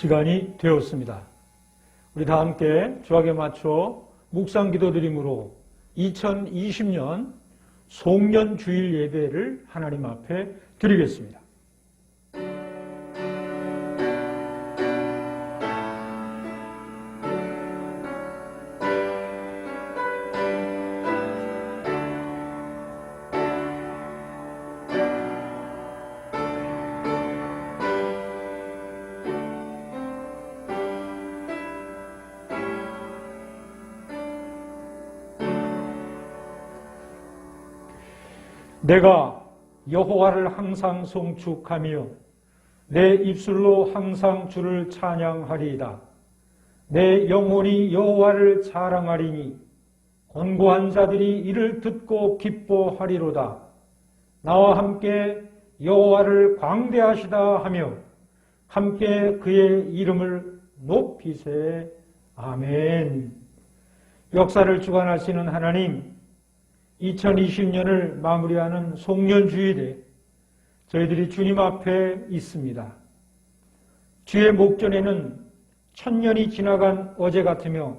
시간이 되었습니다. 우리 다 함께 주악에 맞춰 묵상 기도드림으로 2020년 송년 주일 예배를 하나님 앞에 드리겠습니다. 내가 여호와를 항상 송축하며 내 입술로 항상 주를 찬양하리이다. 내 영혼이 여호와를 자랑하리니 권고한 자들이 이를 듣고 기뻐하리로다. 나와 함께 여호와를 광대하시다 하며 함께 그의 이름을 높이세. 아멘. 역사를 주관하시는 하나님, 2020년을 마무리하는 송년주일에 저희들이 주님 앞에 있습니다. 주의 목전에는 1000년이 지나간 어제 같으며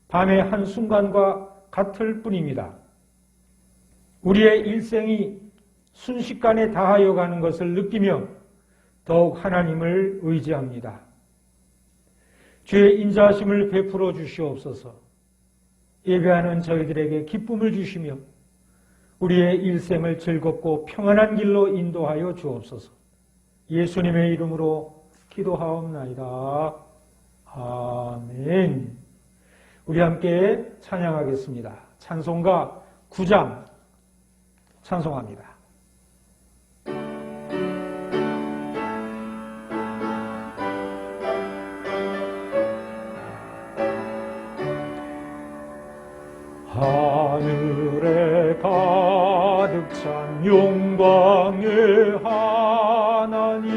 밤의 한순간과 같을 뿐입니다. 우리의 일생이 순식간에 다하여 가는 것을 느끼며 더욱 하나님을 의지합니다. 주의 인자하심을 베풀어 주시옵소서. 예배하는 저희들에게 기쁨을 주시며 우리의 일생을 즐겁고 평안한 길로 인도하여 주옵소서. 예수님의 이름으로 기도하옵나이다. 아멘. 우리 함께 찬양하겠습니다. 찬송가 9장 찬송합니다. 하늘에 가득 찬 영광의 하나님,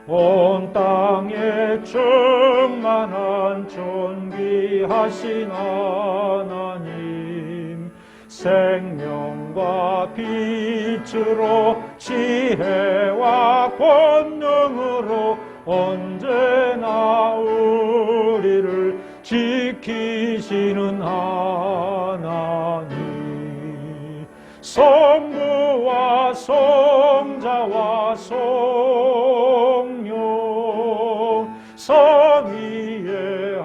온 땅에 충만한 존귀하신 하나님, 생명과 빛으로 지혜와 권능으로 언제나 우리를 지키시는 하나님, 성부와 성자와 성령 삼위의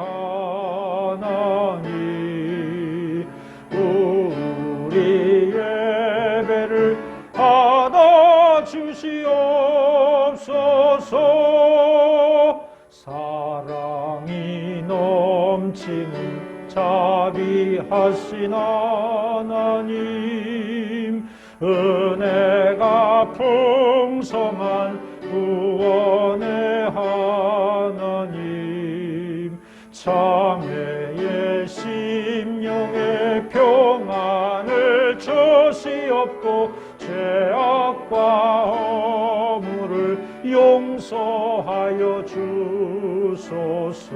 하나님, 우리 예배를 받아주시옵소서. 사랑이 넘치는 자비하신 하나님, 은혜가 풍성한 구원의 하나님, 장애의 심령에 평안을 주시옵고 죄악과 허물을 용서하여 주소서.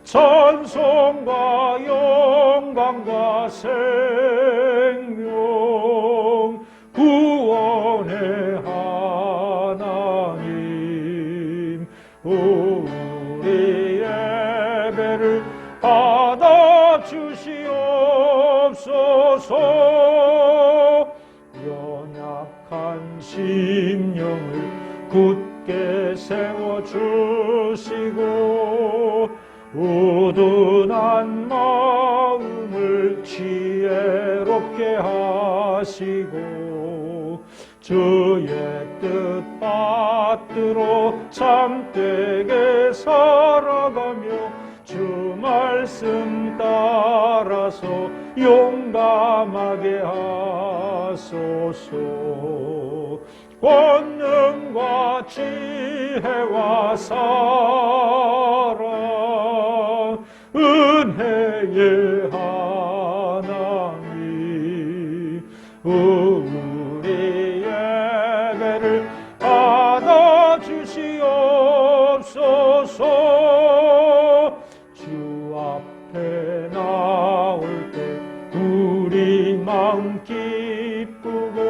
찬송과 영광과 생명 구원의 하나님, 우리 예배를 받아주시옵소서. 연약한 심령을 굳게 세워주시고 우둔한 마음을 지혜롭게 하시고 주의 뜻 받들어 참되게 살아가며 주 말씀 따라서 용감하게 하소서. 권능과 지혜와 사랑 은혜의 하나님, 우리 예배를 받아주시옵소서. 주 앞에 나올 때 우리 마음 기쁘고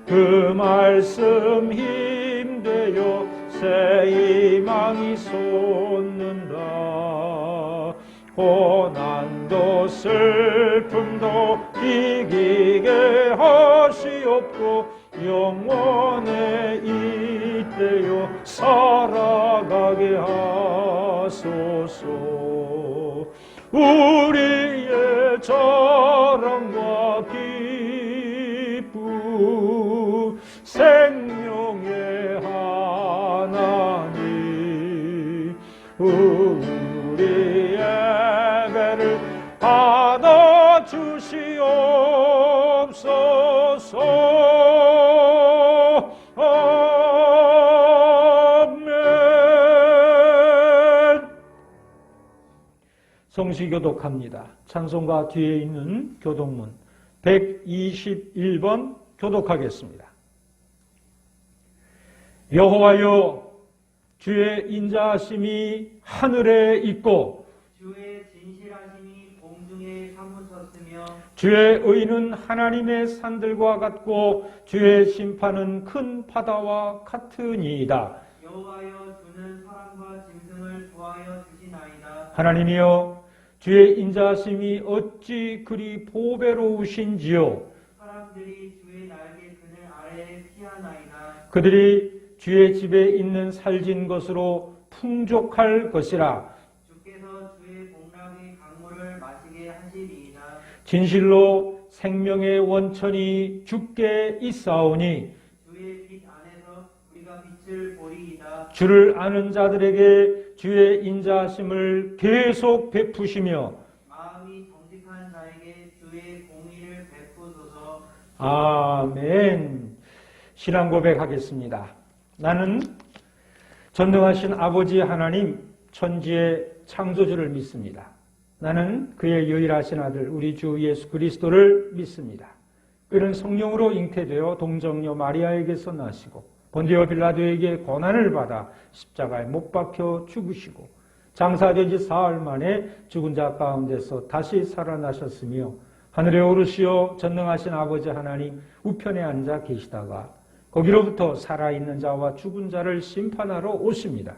그 말씀 힘되어 희망이 솟는다. 고난도 슬픔도 이기게 하시옵고 영원에 이때요 살아가게 하소서. 우리의 자랑과 기쁨 생명의 하나님, 우리의 예배를 받아주시옵소서. 아멘. 성시 교독합니다. 찬송가 뒤에 있는 교독문 121번 교독하겠습니다. 여호와여, 주의 인자하심이 하늘에 있고 주의 진실하심이 공중에 사무쳤으며 주의 의는 하나님의 산들과 같고 주의 심판은 큰 바다와 같으니이다. 여호와여, 주는 사람과 짐승을 구하여 주시나이다. 하나님이여, 주의 인자하심이 어찌 그리 보배로우신지요. 사람들이 주의 날개 그늘 아래에 피하나이다. 그들이 주의 집에 있는 살진 것으로 풍족할 것이라. 주께서 주의 복락의 강물을 마시게 하시리이다. 진실로 생명의 원천이 주께 있사오니 주의 빛 안에서 우리가 빛을 보리이다. 주를 아는 자들에게 주의 인자하심을 계속 베푸시며 마음이 정직한 자에게 주의 공의를 베푸소서. 아멘. 신앙 고백하겠습니다. 나는 전능하신 아버지 하나님, 천지의 창조주를 믿습니다. 나는 그의 유일하신 아들 우리 주 예수 그리스도를 믿습니다. 그는 성령으로 잉태되어 동정녀 마리아에게서 나시고 본디오 빌라도에게 고난을 받아 십자가에 못 박혀 죽으시고 장사된 지 사흘 만에 죽은 자 가운데서 다시 살아나셨으며 하늘에 오르시어 전능하신 아버지 하나님 우편에 앉아 계시다가 거기로부터 살아있는 자와 죽은 자를 심판하러 오십니다.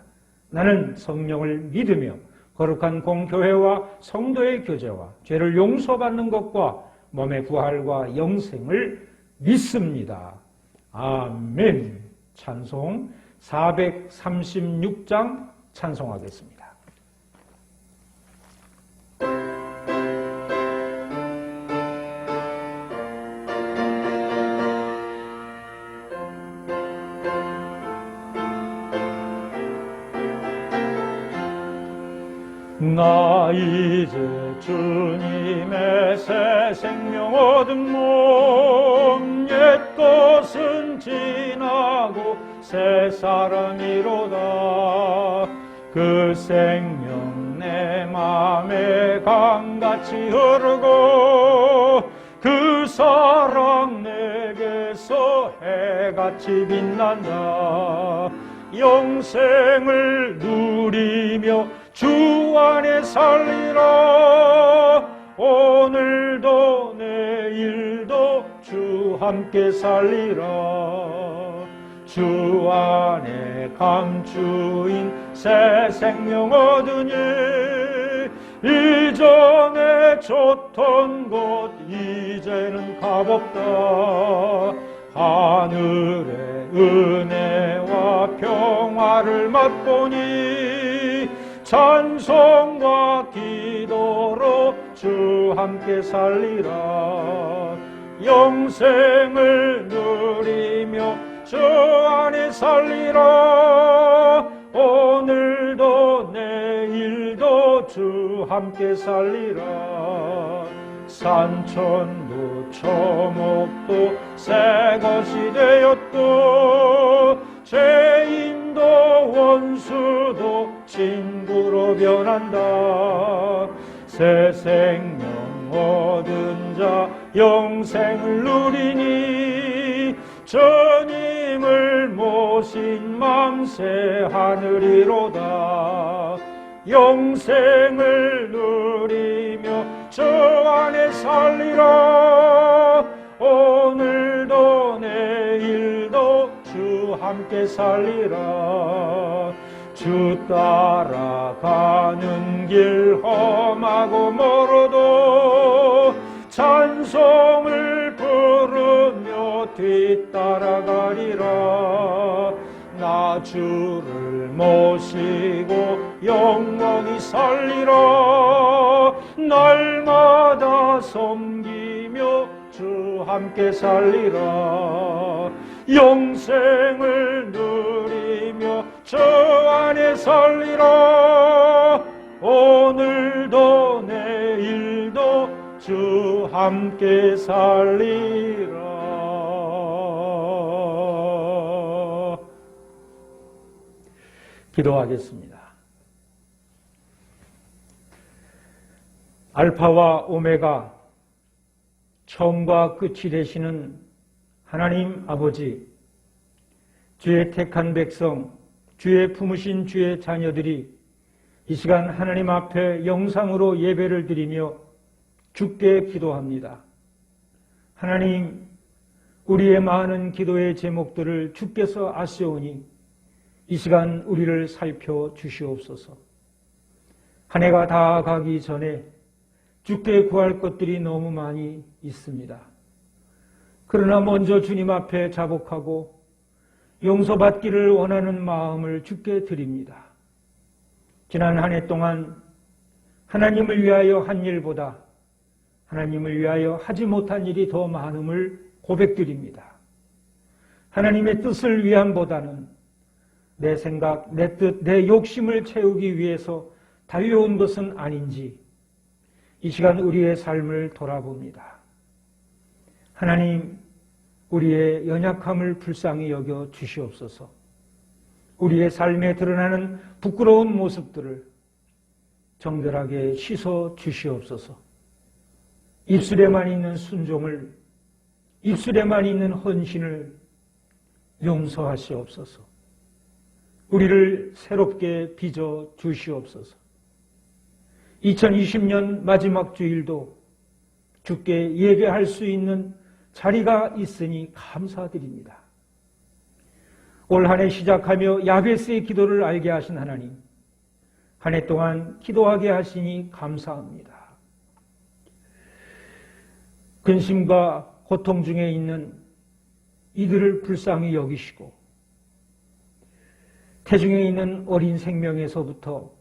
나는 성령을 믿으며 거룩한 공교회와 성도의 교제와 죄를 용서받는 것과 몸의 부활과 영생을 믿습니다. 아멘. 찬송 436장 찬송하겠습니다. 나 이제 주님의 새 생명 얻은 몸, 옛 것은 지나고 새 사람이로다. 그 생명 내 맘에 강같이 흐르고 그 사랑 내게서 해같이 빛난다. 영생을 누리며 주 안에 살리라. 오늘도 내일도 주 함께 살리라. 주 안에 감추인 새 생명 얻으니 이전에 좋던 곳 이제는 값없다. 하늘의 은혜와 평화를 맛보니 찬송과 기도로 주 함께 살리라. 영생을 누리며 주 안에 살리라. 오늘도 내일도 주 함께 살리라. 산천도 초목도 새 것이 되었고 죄인도 원수도 친구로 변한다. 새 생명 얻은 자 영생을 누리니 주님을 모신 맘새 하늘이로다. 영생을 누리며 주 안에 살리라. 오늘도 내일도 주 함께 살리라. 주 따라가는 길 험하고 멀어도 찬송을 부르며 뒤따라가리라. 나 주를 모시고 영원히 살리라. 날마다 섬기며 주 함께 살리라. 영생을 누리며 저 안에 살리라. 오늘도 내일도 주 함께 살리라. 기도하겠습니다. 알파와 오메가, 처음과 끝이 되시는 하나님 아버지, 주의 택한 백성, 주의 품으신 주의 자녀들이 이 시간 하나님 앞에 영상으로 예배를 드리며 주께 기도합니다. 하나님, 우리의 많은 기도의 제목들을 주께서 아시오니 이 시간 우리를 살펴 주시옵소서. 한 해가 다 가기 전에 주께 구할 것들이 너무 많이 있습니다. 그러나 먼저 주님 앞에 자복하고 용서받기를 원하는 마음을 주께 드립니다. 지난 한 해 동안 하나님을 위하여 한 일보다 하나님을 위하여 하지 못한 일이 더 많음을 고백드립니다. 하나님의 뜻을 위함보다는 내 생각, 내 뜻, 내 욕심을 채우기 위해서 달려온 것은 아닌지 이 시간 우리의 삶을 돌아봅니다. 하나님, 우리의 연약함을 불쌍히 여겨 주시옵소서. 우리의 삶에 드러나는 부끄러운 모습들을 정결하게 씻어 주시옵소서. 입술에만 있는 순종을, 입술에만 있는 헌신을 용서하시옵소서. 우리를 새롭게 빚어 주시옵소서. 2020년 마지막 주일도 주께 예배할 수 있는 자리가 있으니 감사드립니다. 올 한 해 시작하며 야베스의 기도를 알게 하신 하나님, 한 해 동안 기도하게 하시니 감사합니다. 근심과 고통 중에 있는 이들을 불쌍히 여기시고 태중에 있는 어린 생명에서부터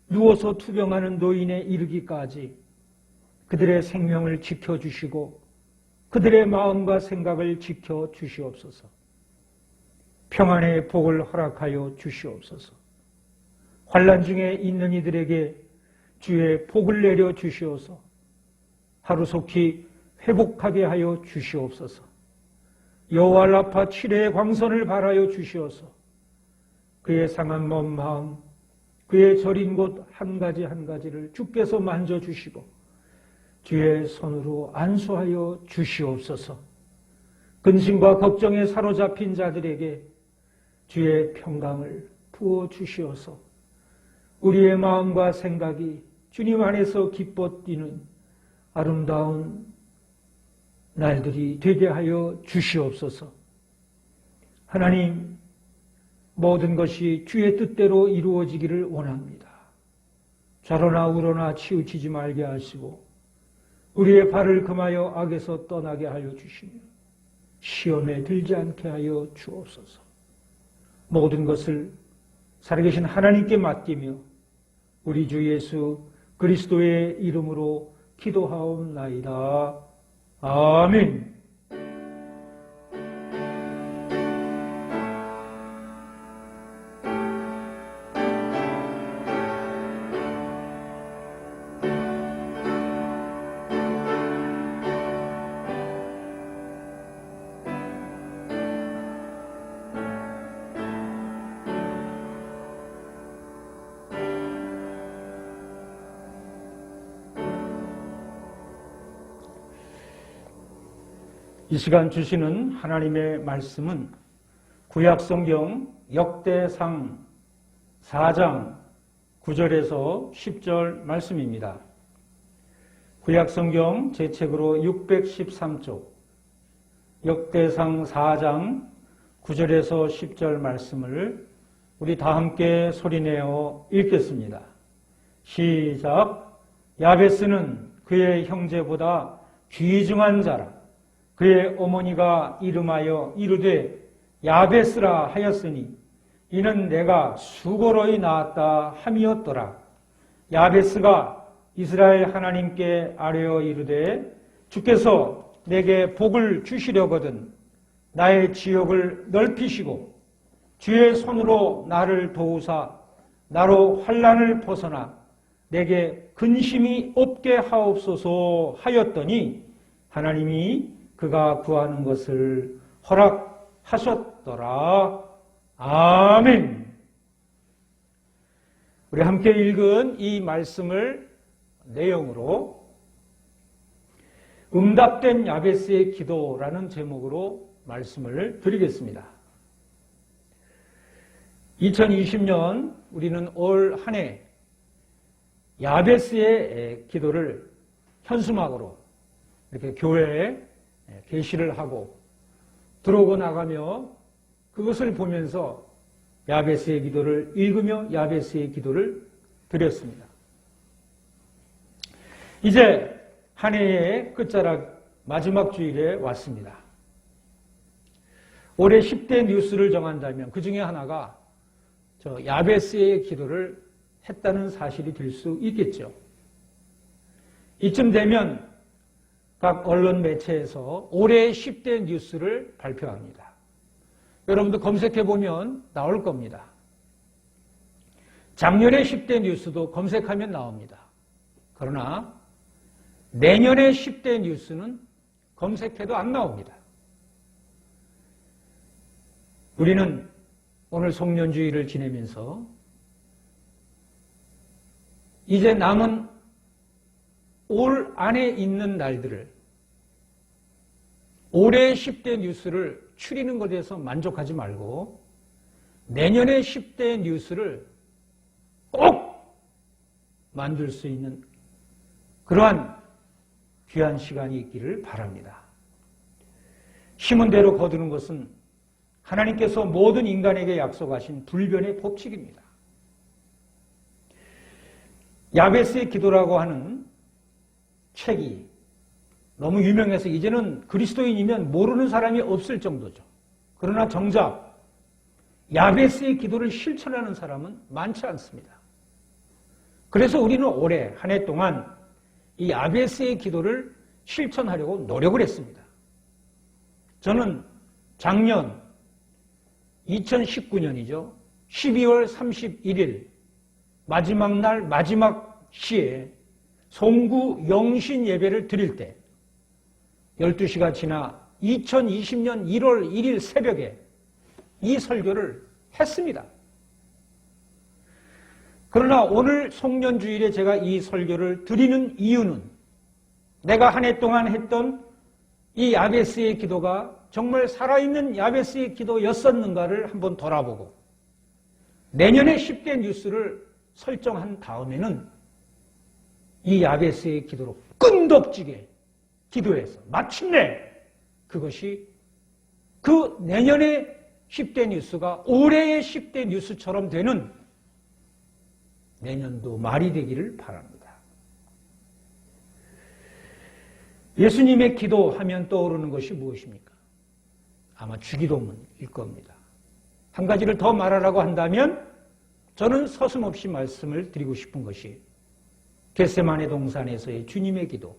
누워서 투병하는 노인에 이르기까지 그들의 생명을 지켜주시고 그들의 마음과 생각을 지켜주시옵소서. 평안의 복을 허락하여 주시옵소서. 환난 중에 있는 이들에게 주의 복을 내려 주시옵소서. 하루속히 회복하게 하여 주시옵소서. 여호와 라파 칠해의 광선을 발하여 주시옵소서. 그의 상한 먼 마음, 그의 저린 곳 한 가지 한 가지를 주께서 만져주시고 주의 손으로 안수하여 주시옵소서. 근심과 걱정에 사로잡힌 자들에게 주의 평강을 부어주시어서 우리의 마음과 생각이 주님 안에서 기뻐 뛰는 아름다운 날들이 되게 하여 주시옵소서. 하나님, 모든 것이 주의 뜻대로 이루어지기를 원합니다. 좌로나 우로나 치우치지 말게 하시고 우리의 발을 금하여 악에서 떠나게 하여 주시며 시험에 들지 않게 하여 주옵소서. 모든 것을 살아계신 하나님께 맡기며 우리 주 예수 그리스도의 이름으로 기도하옵나이다. 아멘. 이 시간 주시는 하나님의 말씀은 구약성경 역대상 4장 9절에서 10절 말씀입니다. 구약성경 제 책으로 613쪽 역대상 4장 9절에서 10절 말씀을 우리 다 함께 소리내어 읽겠습니다. 시작. 야베스는 그의 형제보다 귀중한 자라. 그의 어머니가 이름하여 이르되 야베스라 하였으니 이는 내가 수고로이 낳았다 함이었더라. 야베스가 이스라엘 하나님께 아뢰어 이르되 주께서 내게 복을 주시려거든 나의 지역을 넓히시고 주의 손으로 나를 도우사 나로 환난을 벗어나 내게 근심이 없게 하옵소서 하였더니 하나님이 그가 구하는 것을 허락하셨더라. 아멘. 우리 함께 읽은 이 말씀을 내용으로 응답된 야베스의 기도라는 제목으로 말씀을 드리겠습니다. 2020년 우리는 올 한 해 야베스의 기도를 현수막으로 이렇게 교회에 게시를 하고 들어오고 나가며 그것을 보면서 야베스의 기도를 읽으며 야베스의 기도를 드렸습니다. 이제 한 해의 끝자락 마지막 주일에 왔습니다. 올해 10대 뉴스를 정한다면 그 중에 하나가 저 야베스의 기도를 했다는 사실이 될 수 있겠죠. 이쯤 되면 각 언론 매체에서 올해의 10대 뉴스를 발표합니다. 여러분도 검색해보면 나올 겁니다. 작년의 10대 뉴스도 검색하면 나옵니다. 그러나 내년의 10대 뉴스는 검색해도 안 나옵니다. 우리는 오늘 송년주의를 지내면서 이제 남은 올 안에 있는 날들을 올해의 10대 뉴스를 추리는 것에 대해서 만족하지 말고 내년의 10대 뉴스를 꼭 만들 수 있는 그러한 귀한 시간이 있기를 바랍니다. 심은 대로 거두는 것은 하나님께서 모든 인간에게 약속하신 불변의 법칙입니다. 야베스의 기도라고 하는 책이 너무 유명해서 이제는 그리스도인이면 모르는 사람이 없을 정도죠. 그러나 정작 야베스의 기도를 실천하는 사람은 많지 않습니다. 그래서 우리는 올해 한 해 동안 이 야베스의 기도를 실천하려고 노력을 했습니다. 저는 작년 2019년이죠. 12월 31일 마지막 날 마지막 시에 송구 영신 예배를 드릴 때 12시가 지나 2020년 1월 1일 새벽에 이 설교를 했습니다. 그러나 오늘 송년주일에 제가 이 설교를 드리는 이유는 내가 한 해 동안 했던 이 야베스의 기도가 정말 살아있는 야베스의 기도였었는가를 한번 돌아보고 내년에 10대 뉴스를 설정한 다음에는 이 야베스의 기도로 끈덕지게 기도해서 마침내 그것이 그 내년의 10대 뉴스가 올해의 10대 뉴스처럼 되는 내년도 말이 되기를 바랍니다. 예수님의 기도하면 떠오르는 것이 무엇입니까? 아마 주기도문일 겁니다. 한 가지를 더 말하라고 한다면 저는 서슴없이 말씀을 드리고 싶은 것이 겟세마네 동산에서의 주님의 기도.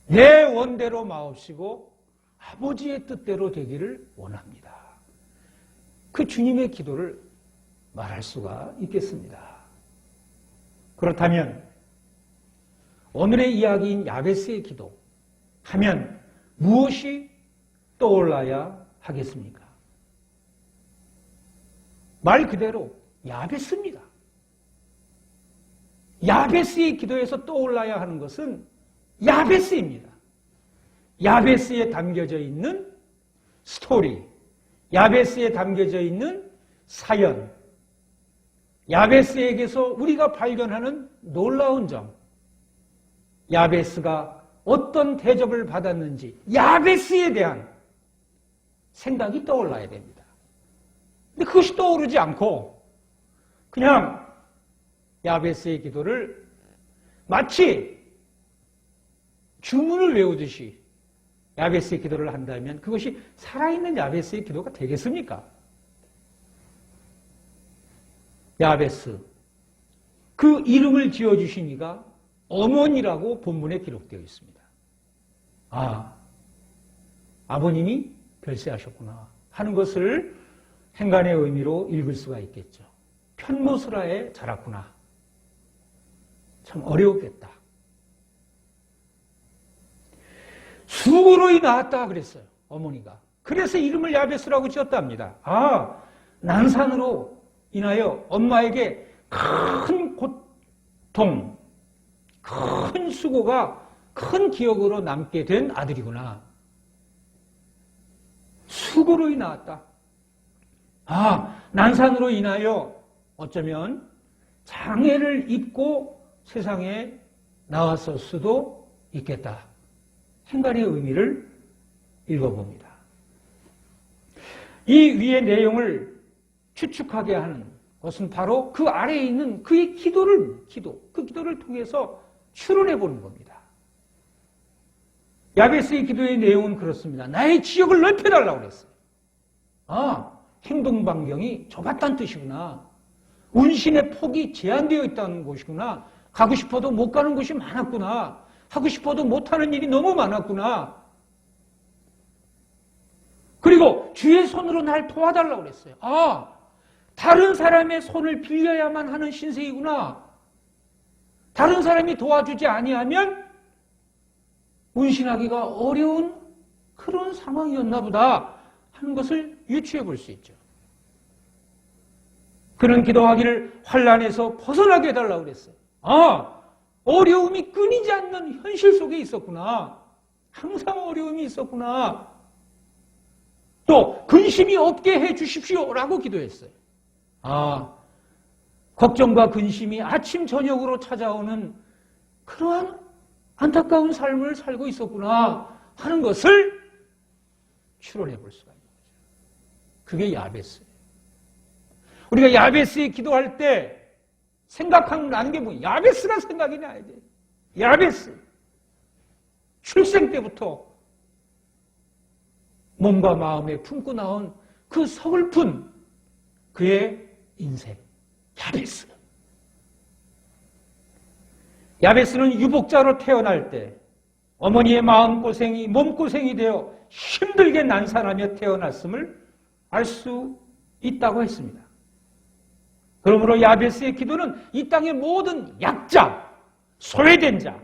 내 원대로 마옵시고 아버지의 뜻대로 되기를 원합니다. 그 주님의 기도를 말할 수가 있겠습니다. 그렇다면 오늘의 이야기인 야베스의 기도 하면 무엇이 떠올라야 하겠습니까? 말 그대로 야베스입니다. 야베스의 기도에서 떠올라야 하는 것은 야베스입니다. 야베스에 담겨져 있는 스토리, 야베스에 담겨져 있는 사연, 야베스에게서 우리가 발견하는 놀라운 점, 야베스가 어떤 대접을 받았는지 야베스에 대한 생각이 떠올라야 됩니다. 근데 그것이 떠오르지 않고 그냥 야베스의 기도를 마치 주문을 외우듯이 야베스의 기도를 한다면 그것이 살아있는 야베스의 기도가 되겠습니까? 야베스, 그 이름을 지어주신 이가 어머니라고 본문에 기록되어 있습니다. 아, 아버님이 별세하셨구나 하는 것을 행간의 의미로 읽을 수가 있겠죠. 편모스라에 자랐구나. 참 어려웠겠다. 수고로이 낳았다 그랬어요. 어머니가. 그래서 이름을 야베스라고 지었답니다. 아, 난산으로 인하여 엄마에게 큰 고통, 큰 수고가 큰 기억으로 남게 된 아들이구나. 수고로이 낳았다. 아, 난산으로 인하여 어쩌면 장애를 입고 세상에 나왔을 수도 있겠다. 행간의 의미를 읽어봅니다. 이 위의 내용을 추측하게 하는 것은 바로 그 아래에 있는 그의 그 기도를 통해서 추론해 보는 겁니다. 야베스의 기도의 내용은 그렇습니다. 나의 지역을 넓혀달라고 그랬어요. 아, 행동 반경이 좁았다는 뜻이구나. 운신의 폭이 제한되어 있다는 것이구나. 가고 싶어도 못 가는 곳이 많았구나. 하고 싶어도 못하는 일이 너무 많았구나. 그리고 주의 손으로 날 도와달라고 그랬어요. 아, 다른 사람의 손을 빌려야만 하는 신세이구나. 다른 사람이 도와주지 아니하면 운신하기가 어려운 그런 상황이었나 보다 하는 것을 유추해 볼 수 있죠. 그런 기도하기를 환난에서 벗어나게 해달라고 그랬어요. 아, 어려움이 끊이지 않는 현실 속에 있었구나. 항상 어려움이 있었구나. 또 근심이 없게 해 주십시오라고 기도했어요. 아, 걱정과 근심이 아침 저녁으로 찾아오는 그러한 안타까운 삶을 살고 있었구나 하는 것을 추론해 볼 수가 있는 거죠. 그게 야베스예요. 우리가 야베스에 기도할 때 생각하는 게 뭐예요? 야베스가 생각이 나야 돼요. 야베스. 출생 때부터 몸과 마음에 품고 나온 그 서글픈 그의 인생. 야베스. 야베스는 유복자로 태어날 때 어머니의 마음고생이 몸고생이 되어 힘들게 난산하며 태어났음을 알 수 있다고 했습니다. 그러므로 야베스의 기도는 이 땅의 모든 약자, 소외된 자,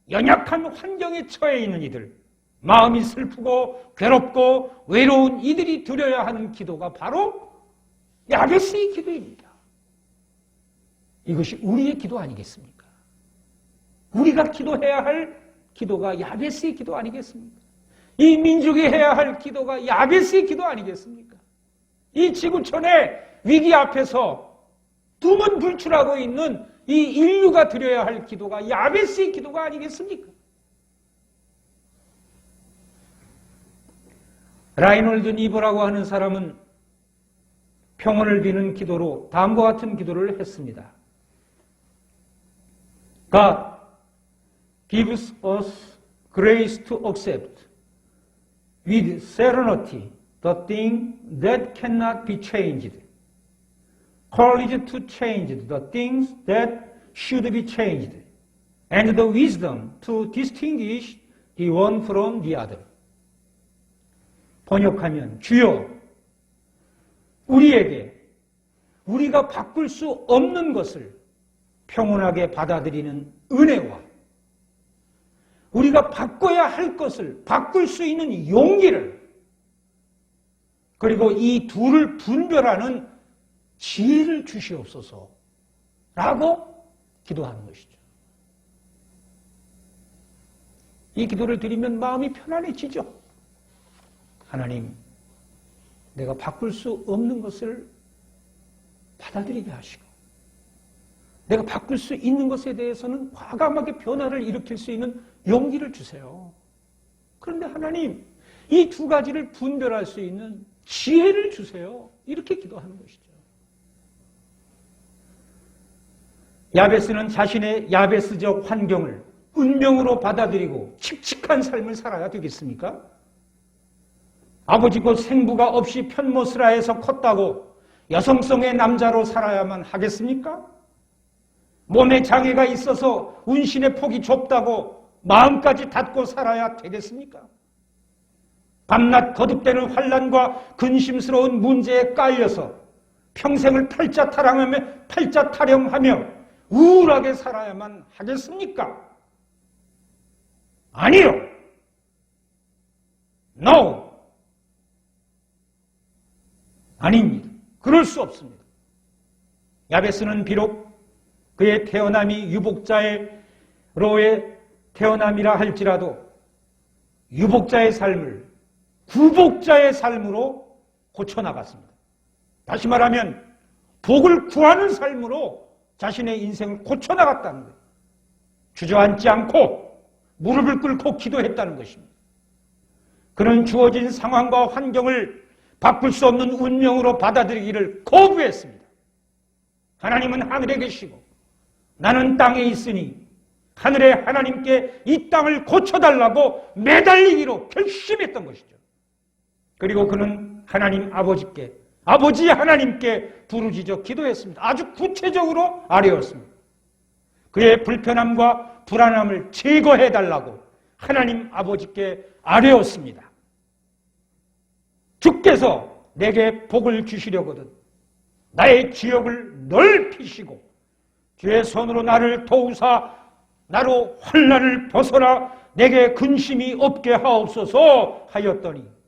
연약한 환경에 처해 있는 이들, 마음이 슬프고 괴롭고 외로운 이들이 드려야 하는 기도가 바로 야베스의 기도입니다. 이것이 우리의 기도 아니겠습니까? 우리가 기도해야 할 기도가 야베스의 기도 아니겠습니까? 이 민족이 해야 할 기도가 야베스의 기도 아니겠습니까? 이 지구촌의 위기 앞에서 두문불출하고 있는 이 인류가 드려야 할 기도가 야베스의 기도가 아니겠습니까? 라이놀드 니버라고 하는 사람은 평온을 비는 기도로 다음과 같은 기도를 했습니다. God gives us grace to accept with serenity the thing that cannot be changed. Courage to change the things that should be changed. And the wisdom to distinguish the one from the other. 번역하면 주여 우리에게 우리가 바꿀 수 없는 것을 평온하게 받아들이는 은혜와 우리가 바꿔야 할 것을 바꿀 수 있는 용기를 그리고 이 둘을 분별하는 지혜를 주시옵소서 라고 기도하는 것이죠. 이 기도를 드리면 마음이 편안해지죠. 하나님, 내가 바꿀 수 없는 것을 받아들이게 하시고 내가 바꿀 수 있는 것에 대해서는 과감하게 변화를 일으킬 수 있는 용기를 주세요. 그런데 하나님, 이 두 가지를 분별할 수 있는 지혜를 주세요. 이렇게 기도하는 것이죠. 야베스는 자신의 야베스적 환경을 운명으로 받아들이고 칙칙한 삶을 살아야 되겠습니까? 아버지 곧 생부가 없이 편모스라에서 컸다고 여성성의 남자로 살아야만 하겠습니까? 몸에 장애가 있어서 운신의 폭이 좁다고 마음까지 닫고 살아야 되겠습니까? 밤낮 거듭되는 환난과 근심스러운 문제에 깔려서 평생을 팔자 타령하며 우울하게 살아야만 하겠습니까? 아니요. No. 아닙니다. 그럴 수 없습니다. 야베스는 비록 그의 태어남이 유복자의 태어남이라 할지라도 유복자의 삶을 구복자의 삶으로 고쳐나갔습니다. 다시 말하면 복을 구하는 삶으로 자신의 인생을 고쳐나갔다는 거예요. 주저앉지 않고 무릎을 꿇고 기도했다는 것입니다. 그는 주어진 상황과 환경을 바꿀 수 없는 운명으로 받아들이기를 거부했습니다. 하나님은 하늘에 계시고 나는 땅에 있으니 하늘의 하나님께 이 땅을 고쳐달라고 매달리기로 결심했던 것이죠. 그리고 그는 하나님 아버지께, 아버지 하나님께 부르짖어 기도했습니다. 아주 구체적으로 아뢰었습니다. 그의 불편함과 불안함을 제거해달라고 하나님 아버지께 아뢰었습니다. 주께서 내게 복을 주시려거든 나의 지역을 넓히시고 주의 손으로 나를 도우사 나로 환난을 벗어나 내게 근심이 없게 하옵소서 하였더니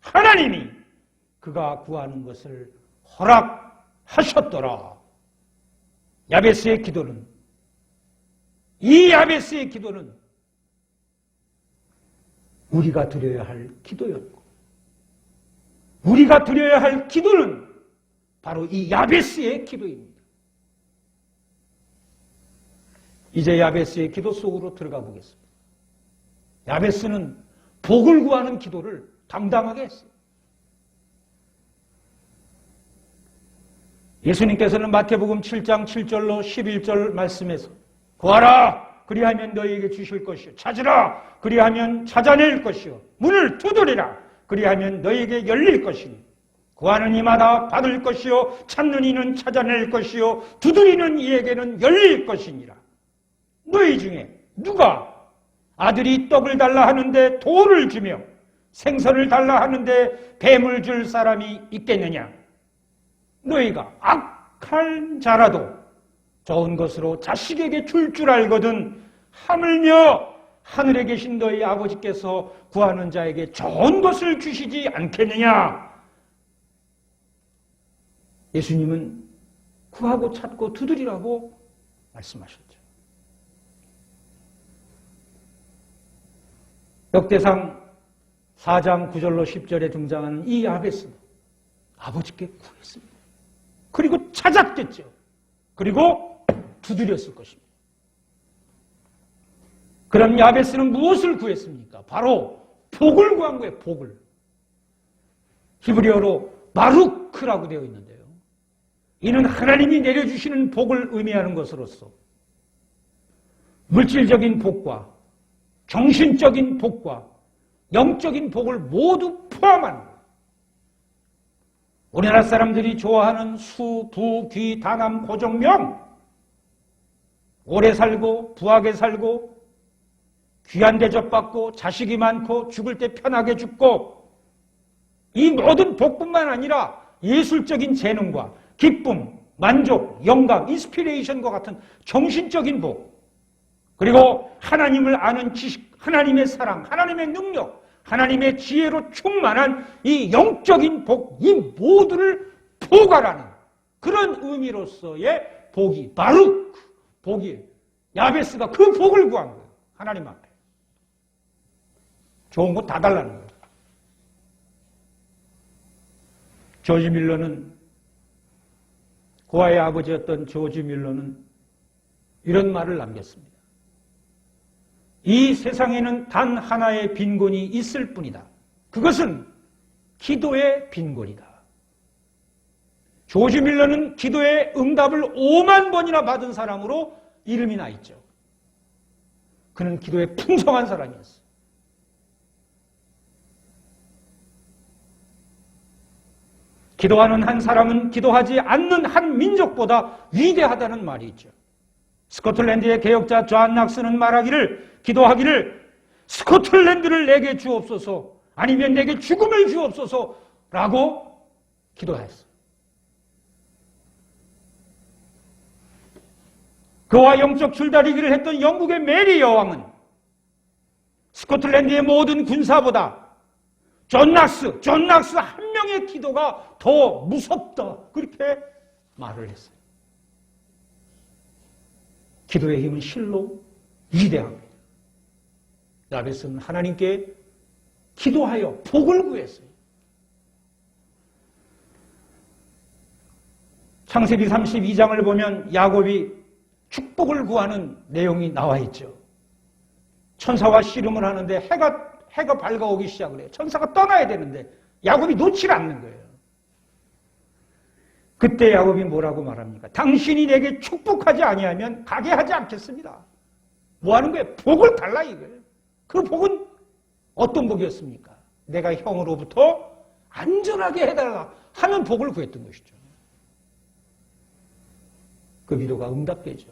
하나님이 그가 구하는 것을 허락하셨더라. 야베스의 기도는, 이 야베스의 기도는 우리가 드려야 할 기도였고, 우리가 드려야 할 기도는 바로 이 야베스의 기도입니다. 이제 야베스의 기도 속으로 들어가 보겠습니다. 야베스는 복을 구하는 기도를 당당하게 했어요. 예수님께서는 마태복음 7장 7절로 11절 말씀에서 구하라 그리하면 너희에게 주실 것이요 찾으라 그리하면 찾아낼 것이요 문을 두드리라 그리하면 너희에게 열릴 것이니 구하는 이마다 받을 것이요 찾는 이는 찾아낼 것이요 두드리는 이에게는 열릴 것이니라. 너희 중에 누가 아들이 떡을 달라 하는데 돌을 주며 생선을 달라 하는데 뱀을 줄 사람이 있겠느냐? 너희가 악한 자라도 좋은 것으로 자식에게 줄 줄 알거든 하물며 하늘에 계신 너희 아버지께서 구하는 자에게 좋은 것을 주시지 않겠느냐? 예수님은 구하고 찾고 두드리라고 말씀하셨죠. 역대상 4장 9절로 10절에 등장하는 이 야베스는 아버지께 구했습니다. 그리고 찾았겠죠. 그리고 두드렸을 것입니다. 그럼 야베스는 무엇을 구했습니까? 바로 복을 구한 거예요. 복을. 히브리어로 바루크라고 되어 있는데요. 이는 하나님이 내려주시는 복을 의미하는 것으로서 물질적인 복과 정신적인 복과 영적인 복을 모두 포함한 거예요. 우리나라 사람들이 좋아하는 수, 부, 귀, 다남, 고종명 오래 살고 부하게 살고 귀한 대접받고 자식이 많고 죽을 때 편하게 죽고 이 모든 복뿐만 아니라 예술적인 재능과 기쁨, 만족, 영감, 인스피레이션과 같은 정신적인 복 그리고 하나님을 아는 지식, 하나님의 사랑, 하나님의 능력, 하나님의 지혜로 충만한 이 영적인 복, 이 모두를 포괄하는 그런 의미로서의 복이 바룩 복이에요. 야베스가 그 복을 구한 거예요. 하나님 앞에. 좋은 거 다 달라는 거예요. 조지 밀러는 고아의 아버지였던 조지 밀러는 이런 말을 남겼습니다. 이 세상에는 단 하나의 빈곤이 있을 뿐이다. 그것은 기도의 빈곤이다. 조지 밀러는 기도의 응답을 5만 번이나 받은 사람으로 이름이 나 있죠. 그는 기도에 풍성한 사람이었어요. 기도하는 한 사람은 기도하지 않는 한 민족보다 위대하다는 말이 있죠. 스코틀랜드의 개혁자 존 낙스는 말하기를, 기도하기를 스코틀랜드를 내게 주옵소서, 아니면 내게 죽음을 주옵소서 라고 기도했어요. 그와 영적 줄다리기를 했던 영국의 메리 여왕은 스코틀랜드의 모든 군사보다 존 낙스 한 명의 기도가 더 무섭다, 그렇게 말을 했어요. 기도의 힘은 실로 위대합니다. 야베스는 하나님께 기도하여 복을 구했어요. 창세기 32장을 보면 야곱이 축복을 구하는 내용이 나와 있죠. 천사와 씨름을 하는데 해가 밝아오기 시작을 해요. 천사가 떠나야 되는데 야곱이 놓질 않는 거예요. 그때 야곱이 뭐라고 말합니까? 당신이 내게 축복하지 아니하면 가게 하지 않겠습니다. 뭐 하는 거예요? 복을 달라 이거예요. 그 복은 어떤 복이었습니까? 내가 형으로부터 안전하게 해달라 하는 복을 구했던 것이죠. 그 기도가 응답되죠.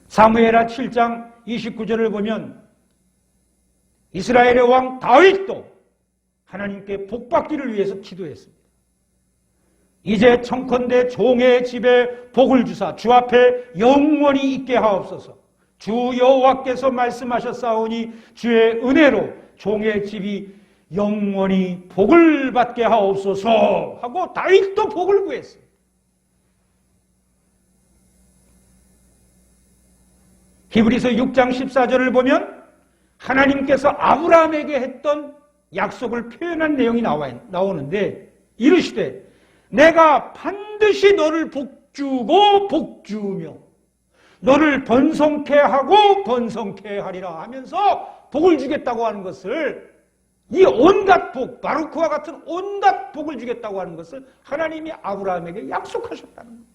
사무엘하 7장 29절을 보면 이스라엘의 왕 다윗도 하나님께 복받기를 위해서 기도했습니다. 이제 청컨대 종의 집에 복을 주사 주 앞에 영원히 있게 하옵소서. 주 여호와께서 말씀하셨사오니 주의 은혜로 종의 집이 영원히 복을 받게 하옵소서 하고 다윗도 복을 구했어요. 히브리서 6장 14절을 보면 하나님께서 아브라함에게 했던 약속을 표현한 내용이 나오는데 이르시되 내가 반드시 너를 복주고 복주며 너를 번성케 하고 번성케 하리라 하면서 복을 주겠다고 하는 것을, 이 온갖 복, 바루크와 같은 온갖 복을 주겠다고 하는 것을 하나님이 아브라함에게 약속하셨다는 거예요.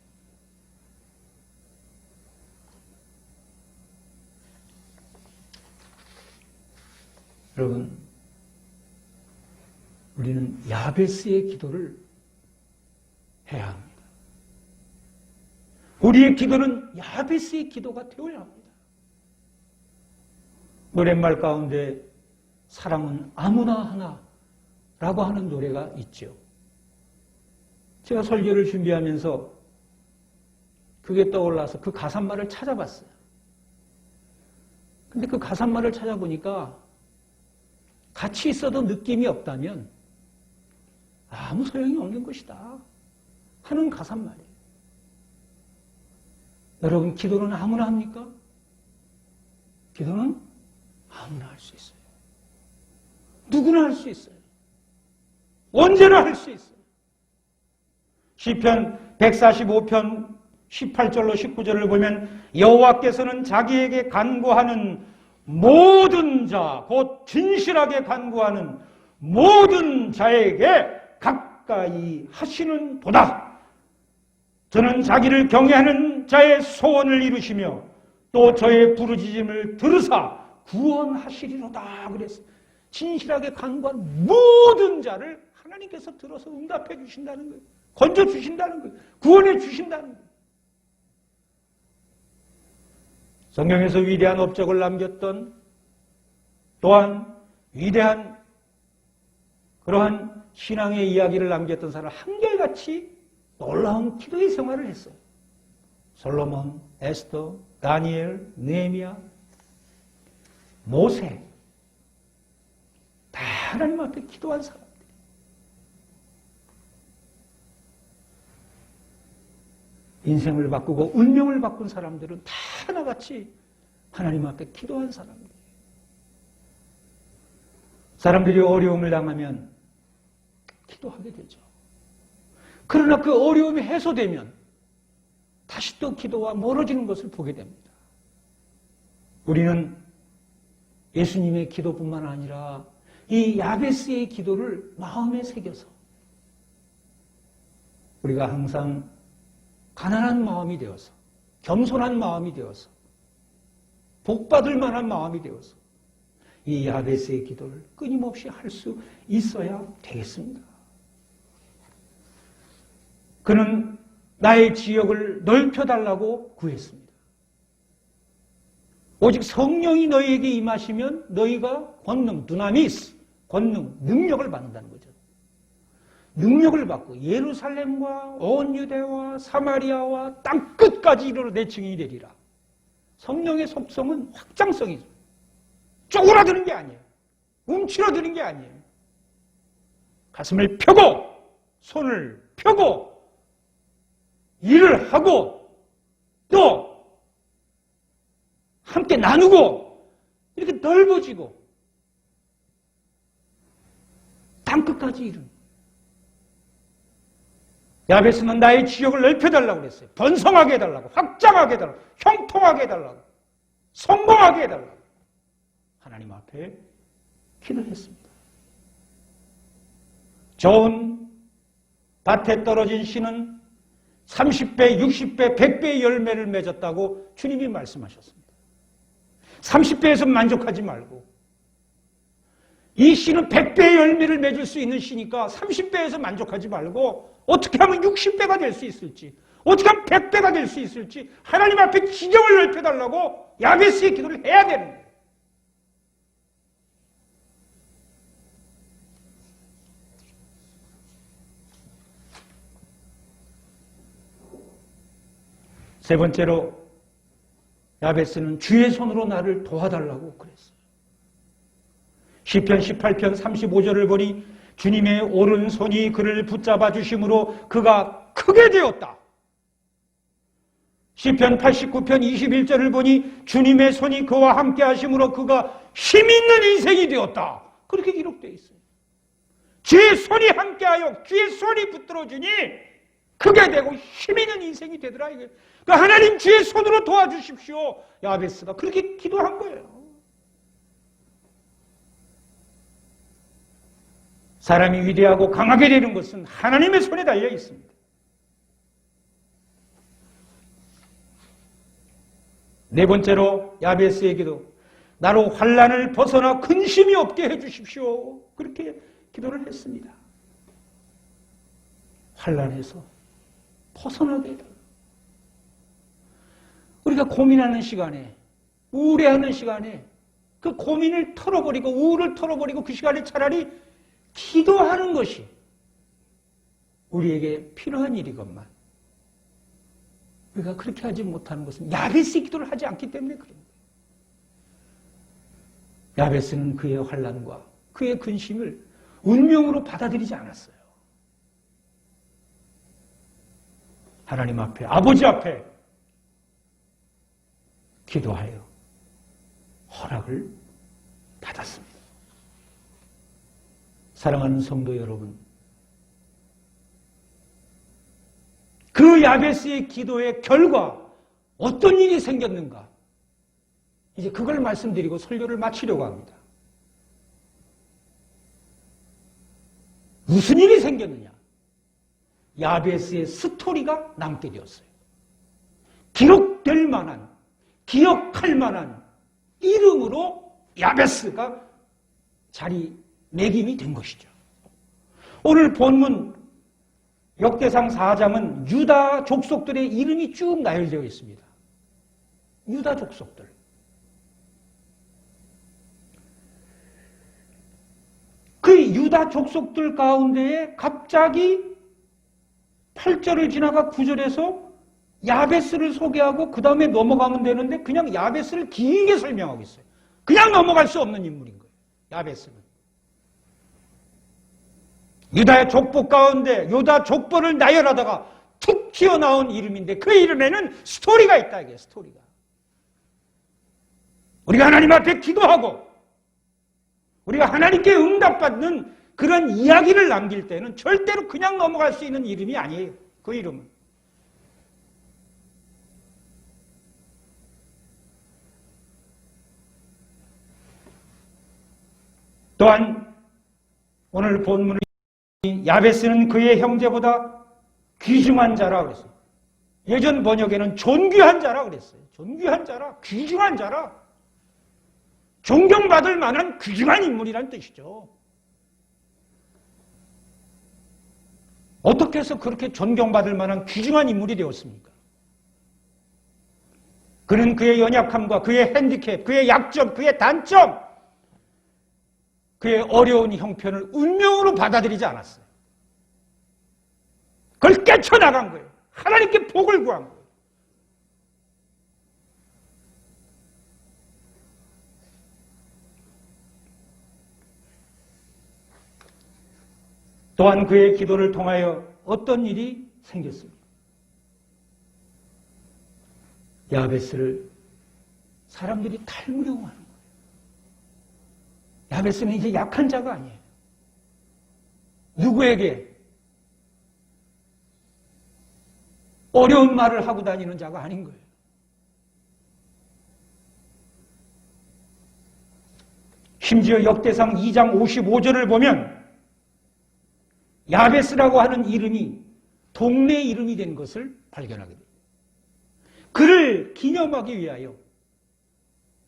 여러분, 우리는 야베스의 기도를 해야 합니다. 우리의 기도는 야베스의 기도가 되어야 합니다. 노랫말 가운데 사랑은 아무나 하나 라고 하는 노래가 있죠. 제가 설교를 준비하면서 그게 떠올라서 그 가사말을 찾아봤어요. 근데 그 가사말을 찾아보니까 같이 있어도 느낌이 없다면 아무 소용이 없는 것이다 하는 가사말이에요. 여러분, 기도는 아무나 합니까? 기도는 아무나 할 수 있어요. 누구나 할 수 있어요. 언제나 할 수 있어요. 시편 145편 18절로 19절을 보면 여호와께서는 자기에게 간구하는 모든 자, 곧 진실하게 간구하는 모든 자에게 가까이 하시는 도다. 저는 자기를 경외하는 자의 소원을 이루시며 또 저의 부르짖음을 들으사 구원하시리로다 그랬어요. 진실하게 간구한 모든 자를 하나님께서 들어서 응답해 주신다는 거예요. 건져 주신다는 거예요. 구원해 주신다는 거예요. 성경에서 위대한 업적을 남겼던, 또한 위대한 그러한 신앙의 이야기를 남겼던 사람 한결같이 놀라운 기도의 생활을 했어요. 솔로몬, 에스더, 다니엘, 느헤미야, 모세, 다 하나님 앞에 기도한 사람들. 인생을 바꾸고 운명을 바꾼 사람들은 다 하나같이 하나님 앞에 기도한 사람들. 사람들이 어려움을 당하면 기도하게 되죠. 그러나 그 어려움이 해소되면 다시 또 기도와 멀어지는 것을 보게 됩니다. 우리는 예수님의 기도뿐만 아니라 이 야베스의 기도를 마음에 새겨서 우리가 항상 가난한 마음이 되어서 겸손한 마음이 되어서 복받을 만한 마음이 되어서 이 야베스의 기도를 끊임없이 할 수 있어야 되겠습니다. 그는 나의 지역을 넓혀달라고 구했습니다. 오직 성령이 너희에게 임하시면 너희가 권능, 두나미스, 권능, 능력을 받는다는 거죠. 능력을 받고 예루살렘과 온 유대와 사마리아와 땅 끝까지 이르러 내 증인이 되리라. 성령의 속성은 확장성이죠. 쪼그라드는 게 아니에요. 움츠러드는 게 아니에요. 가슴을 펴고 손을 펴고 일을 하고 또 함께 나누고 이렇게 넓어지고 땅끝까지 이른. 야베스는 나의 지역을 넓혀달라고 그랬어요. 번성하게 해달라고, 확장하게 해달라고, 형통하게 해달라고, 성공하게 해달라고 하나님 앞에 기도했습니다. 좋은 밭에 떨어진 씨는 30배, 60배, 100배의 열매를 맺었다고 주님이 말씀하셨습니다. 30배에서 만족하지 말고 이 씨는 100배의 열매를 맺을 수 있는 씨니까 30배에서 만족하지 말고 어떻게 하면 60배가 될 수 있을지, 어떻게 하면 100배가 될 수 있을지 하나님 앞에 지경을 넓혀달라고 야베스의 기도를 해야 되는 거예요. 세 번째로 야베스는 주의 손으로 나를 도와달라고 그랬어요. 시편 18편 35절을 보니 주님의 오른손이 그를 붙잡아 주심으로 그가 크게 되었다. 시편 89편 21절을 보니 주님의 손이 그와 함께 하심으로 그가 힘 있는 인생이 되었다. 그렇게 기록되어 있어요. 주의 손이 함께하여 주의 손이 붙들어주니 크게 되고 힘 있는 인생이 되더라. 이게. 그러니까 하나님 주의 손으로 도와주십시오. 야베스가 그렇게 기도한 거예요. 사람이 위대하고 강하게 되는 것은 하나님의 손에 달려 있습니다. 네 번째로 야베스의 기도, 나로 환난을 벗어나 근심이 없게 해주십시오. 그렇게 기도를 했습니다. 환난에서 벗어나게 해달라. 우리가 고민하는 시간에, 우울해하는 시간에 그 고민을 털어버리고 우울을 털어버리고 그 시간에 차라리 기도하는 것이 우리에게 필요한 일이건만 우리가 그렇게 하지 못하는 것은 야베스의 기도를 하지 않기 때문에 그런 거예요. 야베스는 그의 환난과 그의 근심을 운명으로 받아들이지 않았어요. 하나님 앞에, 아버지 앞에 기도하여 허락을 받았습니다. 사랑하는 성도 여러분, 그 야베스의 기도의 결과 어떤 일이 생겼는가? 이제 그걸 말씀드리고 설교를 마치려고 합니다. 무슨 일이 생겼느냐? 야베스의 스토리가 남게 되었어요. 기록될 만한, 기억할 만한 이름으로 야베스가 자리매김이 된 것이죠. 오늘 본문 역대상 4장은 유다 족속들의 이름이 쭉 나열되어 있습니다. 유다 족속들. 그 유다 족속들 가운데에 갑자기 8절을 지나가 9절에서 야베스를 소개하고 그 다음에 넘어가면 되는데 그냥 야베스를 길게 설명하고 있어요. 그냥 넘어갈 수 없는 인물인 거예요. 야베스는. 유다의 족보 가운데 유다 족보를 나열하다가 툭 튀어나온 이름인데 그 이름에는 스토리가 있다. 이게 스토리가. 우리가 하나님 앞에 기도하고 우리가 하나님께 응답받는 그런 이야기를 남길 때는 절대로 그냥 넘어갈 수 있는 이름이 아니에요. 그 이름은. 또한 오늘 본문의 야베스는 그의 형제보다 귀중한 자라 그랬어요. 예전 번역에는 존귀한 자라 그랬어요. 존귀한 자라, 귀중한 자라. 존경받을 만한 귀중한 인물이란 뜻이죠. 어떻게 해서 그렇게 존경받을 만한 귀중한 인물이 되었습니까? 그는 그의 연약함과 그의 핸디캡, 그의 약점, 그의 단점, 그의 어려운 형편을 운명으로 받아들이지 않았어요. 그걸 깨쳐나간 거예요. 하나님께 복을 구한 거예요. 또한 그의 기도를 통하여 어떤 일이 생겼습니다. 야베스를 사람들이 탈무려워하는 거예요. 야베스는 이제 약한 자가 아니에요. 누구에게 어려운 말을 하고 다니는 자가 아닌 거예요. 심지어 역대상 2장 55절을 보면 야베스라고 하는 이름이 동네 이름이 된 것을 발견하게 됩니다. 그를 기념하기 위하여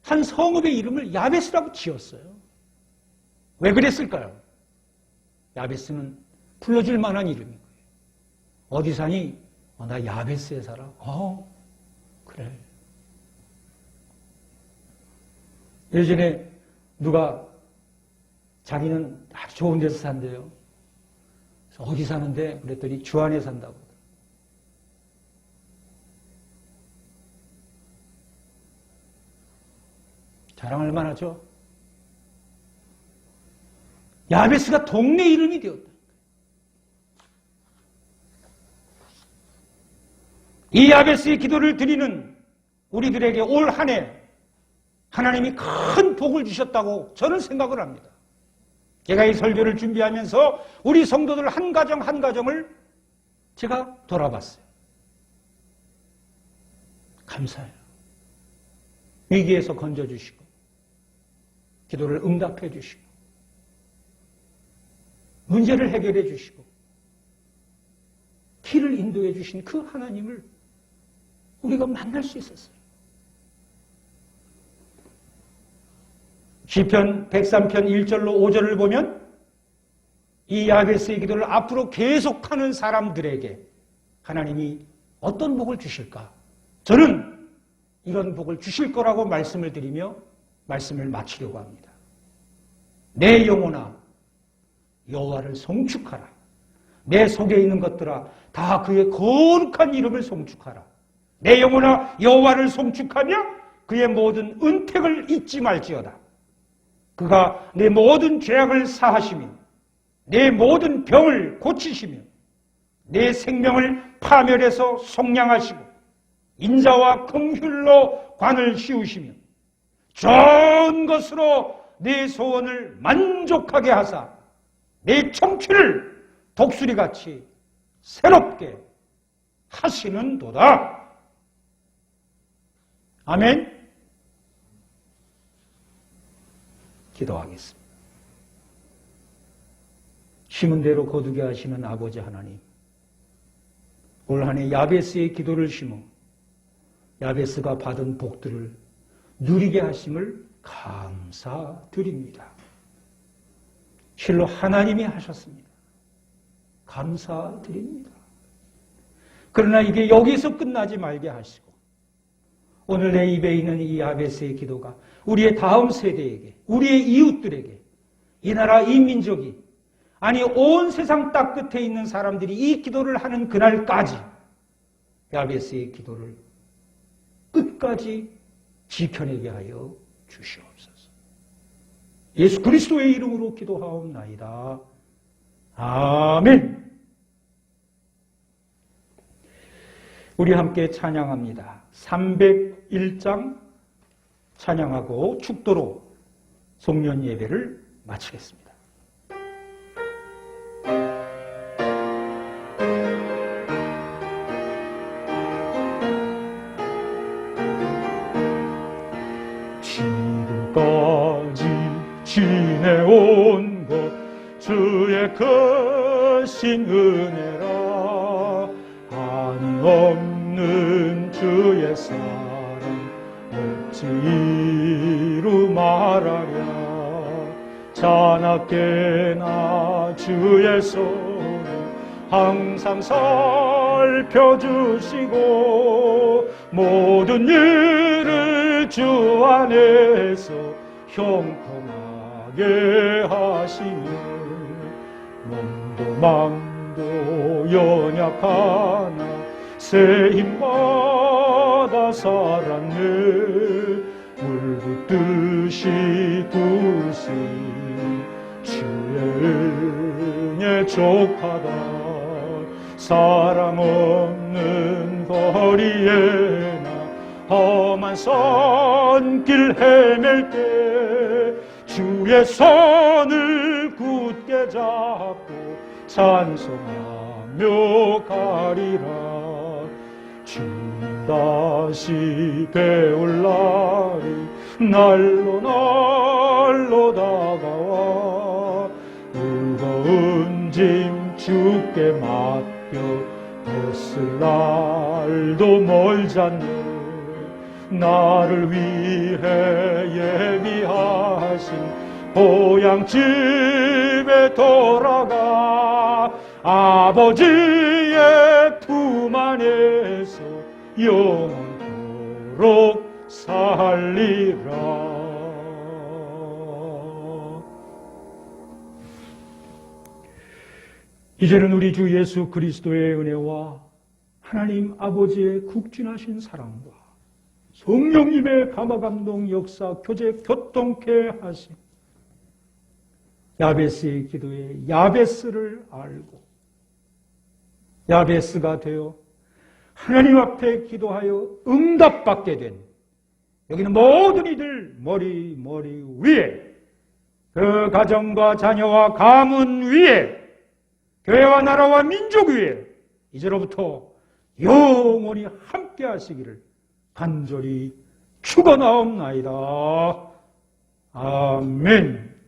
한 성읍의 이름을 야베스라고 지었어요. 왜 그랬을까요? 야베스는 불러줄 만한 이름인 거예요. 어디 사니? 나 야베스에 살아. 그래. 예전에 누가 자기는 아주 좋은 데서 산대요. 어디 사는데? 그랬더니 주안에 산다고. 자랑할 만하죠? 야베스가 동네 이름이 되었다. 이 야베스의 기도를 드리는 우리들에게 올 한 해 하나님이 큰 복을 주셨다고 저는 생각을 합니다. 제가 이 설교를 준비하면서 우리 성도들 한 가정 한 가정을 제가 돌아봤어요. 감사해요. 위기에서 건져주시고 기도를 응답해 주시고 문제를 해결해 주시고 길을 인도해 주신 그 하나님을 우리가 만날 수 있었어요. 시편 103편 1절로 5절을 보면 이 야베스의 기도를 앞으로 계속하는 사람들에게 하나님이 어떤 복을 주실까? 저는 이런 복을 주실 거라고 말씀을 드리며 말씀을 마치려고 합니다. 내 영혼아 여호와를 송축하라. 내 속에 있는 것들아 다 그의 거룩한 이름을 송축하라. 내 영혼아 여호와를 송축하며 그의 모든 은택을 잊지 말지어다. 그가 내 모든 죄악을 사하시며 내 모든 병을 고치시며 내 생명을 파멸해서 속량하시고 인자와 긍휼로 관을 씌우시며 좋은 것으로 내 소원을 만족하게 하사 내 청취를 독수리같이 새롭게 하시는도다. 아멘. 기도하겠습니다. 심은 대로 거두게 하시는 아버지 하나님, 올 한 해 야베스의 기도를 심어 야베스가 받은 복들을 누리게 하심을 감사드립니다. 실로 하나님이 하셨습니다. 감사드립니다. 그러나 이게 여기서 끝나지 말게 하시고 오늘 내 입에 있는 이 야베스의 기도가 우리의 다음 세대에게, 우리의 이웃들에게, 이 나라 이 민족이, 아니 온 세상 땅 끝에 있는 사람들이 이 기도를 하는 그날까지 야베스의 기도를 끝까지 지켜내게 하여 주시옵소서. 예수 그리스도의 이름으로 기도하옵나이다. 아멘. 우리 함께 찬양합니다. 301장 찬양하고 축도로 송년 예배를 마치겠습니다. 지금까지 지내온 것 주의 크신 은혜라 한이 없는 주의 사랑 어찌 이루 말하랴 자나깨나 주의 손을 항상 살펴주시고 모든 일을 주 안에서 형통하게 하시며 몸도 마음도 연약하나 새 힘받아 살았네 물붓듯이 부으신 주의 은혜 족하다 사람 없는 거리에나 험한 선길 헤맬 때 주의 손을 굳게 잡고 찬송하며 가리라 주님 다시 배울 날이 날로 날로 다가와 무거운 짐 주께 맡겨 벗을 날도 멀잖네 나를 위해 예비하신 고향집에 돌아가 아버지의 품 안에서 영원토록 살리라. 이제는 우리 주 예수 그리스도의 은혜와 하나님 아버지의 국진하신 사랑과 성령님의 감화감동 역사 교제 교통케 하신 야베스의 기도에 야베스를 알고 야베스가 되어 하나님 앞에 기도하여 응답받게 된 여기는 모든 이들 머리 위에 그 가정과 자녀와 가문 위에 교회와 나라와 민족 위에 이제로부터 영원히 함께 하시기를 간절히 축원하옵나이다. 아멘.